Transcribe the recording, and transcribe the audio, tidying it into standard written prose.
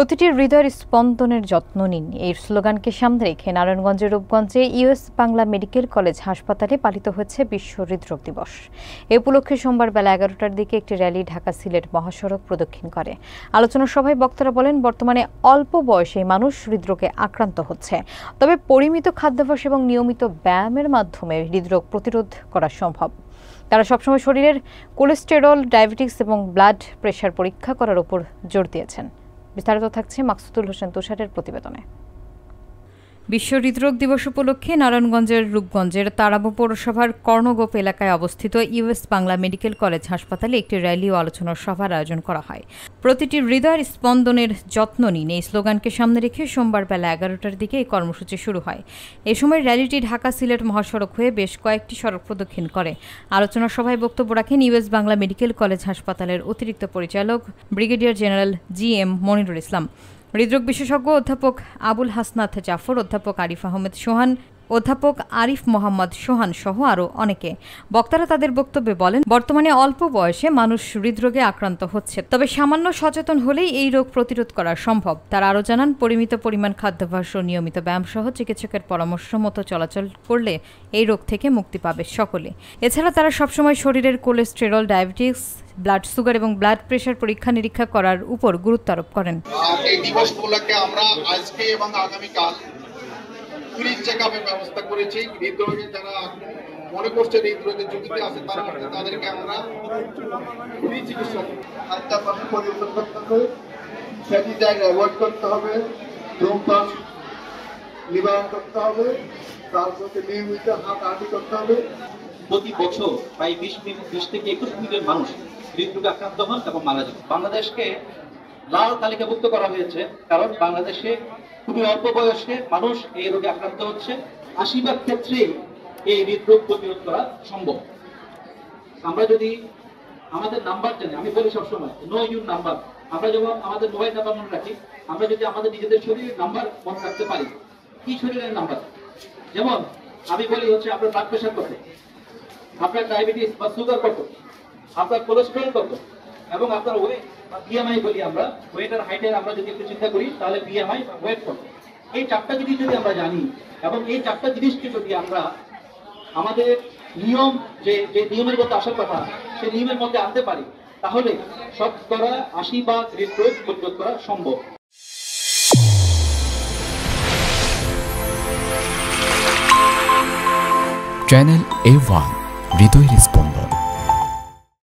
প্রতিটি হৃদয়ের স্পন্দনের যত্ন নিন এই স্লোগানকে সামনে রেখে নারায়ণগঞ্জের রূপগঞ্জে ইউএস বাংলা মেডিকেল কলেজ হাসপাতালে পালিত হয়েছে বিশ্ব হৃদরোগ দিবস। এ উপলক্ষে সোমবার বেলা 11টার দিকে একটি র্যালি ঢাকা সিলেট মহাসড়ক প্রদক্ষিণ করে। আলোচনা সভায় বক্তারা বলেন, বর্তমানে অল্প বয়সে মানুষ হৃদরোগে আক্রান্ত হচ্ছে, তবে পরিমিত খাদ্যাভ্যাস এবং নিয়মিত ব্যায়ামের মাধ্যমে হৃদরোগ প্রতিরোধ করা সম্ভব। তারা সবসময় শরীরের কোলেস্টেরল, ডায়াবেটিস এবং ব্লাড প্রেশার পরীক্ষা করার উপর জোর দিয়েছেন। বিস্তারিত থাকছে মাকসুদুল হোসেন তুষারের প্রতিবেদনে। বিশ্ব হৃদরোগ দিবস উপলক্ষে নারায়ণগঞ্জের রূপগঞ্জের তারাবো পৌরসভার কর্ণগোপ এলাকায় অবস্থিত ইউএস বাংলা মেডিকেল কলেজ হাসপাতালে একটি র্যালি ও আলোচনার সভার আয়োজন করা হয়। প্রতিটি হৃদয়ের স্পন্দনের যত্ন নিন এই স্লোগানকে সামনে রেখে সোমবার বেলা 11টার দিকে এই কর্মসূচি শুরু হয়। এ সময় র্যালিটি ঢাকা সিলেট মহাসড়ক হয়ে বেশ কয়েকটি সড়ক প্রদক্ষিণ করে। আলোচনা সভায় বক্তব্য রাখেন ইউএস বাংলা মেডিকেল কলেজ হাসপাতালের অতিরিক্ত পরিচালক ব্রিগেডিয়ার জেনারেল GM মনিরুল ইসলাম, হৃদরোগ বিশেষজ্ঞ অধ্যাপক আবুল হাসনাত জাফর, অধ্যাপক আরিফ আহমেদ সোহান, অধ্যাপক আরিফ মোহাম্মদ সোহান সহ আরও অনেকে। বক্তারা তাদের বক্তব্যে বলেন, বর্তমানে অল্প বয়সে মানুষ হৃদরোগে আক্রান্ত হচ্ছে, তবে সামান্য সচেতন হলেই এই রোগ প্রতিরোধ করা সম্ভব। তারা আরও জানান, পরিমিত পরিমাণ খাদ্যাভ্যাস ও নিয়মিত ব্যায়াম সহ চিকিৎসকের পরামর্শ মতো চলাচল করলে এই রোগ থেকে মুক্তি পাবে সকলে। এছাড়া তারা সবসময় শরীরের কোলেস্টেরল, ডায়াবেটিস, ব্লাড সুগার এবং ব্লাড প্রেশার পরীক্ষা নিরীক্ষা করার উপর গুরুত্ব আরোপ করেন। এই দিবস উপলক্ষে আমরা আজকে এবং আগামীকাল ফ্রি চেকআপের ব্যবস্থা করেছি। হৃদরোগে যারা মনে করছে হৃদরোগের ঝুঁকিতে আছে তাদেরকে আমরা ফ্রি চিকিৎসা খাদ্যাভ্যাস পরিবর্তন করতে হবে, ফ্যাটি ডায়েট অ্যাভয়েড করতে হবে, ধূমপান নিবারণ করতে হবে, তারপরে নিয়মিত হাঁটাহাঁটি করতে হবে। প্রতি বছর প্রায় 20 থেকে 21 মিলিয়ন মানুষ হৃদরোগে আক্রান্ত হন এবং মারা যান। বাংলাদেশকে লাল তালিকাভুক্ত করা হয়েছে কারণ বাংলাদেশে খুবই অল্প বয়সে মানুষ এই রোগে আক্রান্ত হচ্ছে। 80% ক্ষেত্রে এই হৃদরোগ প্রতিরোধ করা সম্ভব। আমরা যদি আমাদের নাম্বার জানি, আমি বলি সবসময় নো ইউর নাম্বার, আমরা যখন আমাদের মোবাইল নাম্বার মনে রাখি, আমরা যদি আমাদের নিজেদের শরীরের নাম্বার মনে রাখতে পারি, কি শরীরের নাম্বার, যেমন আমি বলি হচ্ছে আপনার ব্লাড প্রেশার কত, আপনার ডায়াবেটিস বা সুগার কত, আপনার কোলেস্টেরল কত, এবং আপনার ওয়েট বা BMI বলি আমরা, ওয়েট আর হাইটের আমরা যদি একটু চিন্তা করি তাহলে BMI বা ওয়েট কত, এই চারটা জিনিস যদি আমরা জানি এবং এই চারটা জিনিসকে যদি আমরা আমাদের নিয়ম যে নিয়মের মধ্যে আসার কথা সেই নিয়মের মধ্যে আনতে পারি, তাহলে 80% হৃদরোগ প্রতিরোধ করা সম্ভব। চ্যানেল A1 হৃদয়ের স্পন্দন।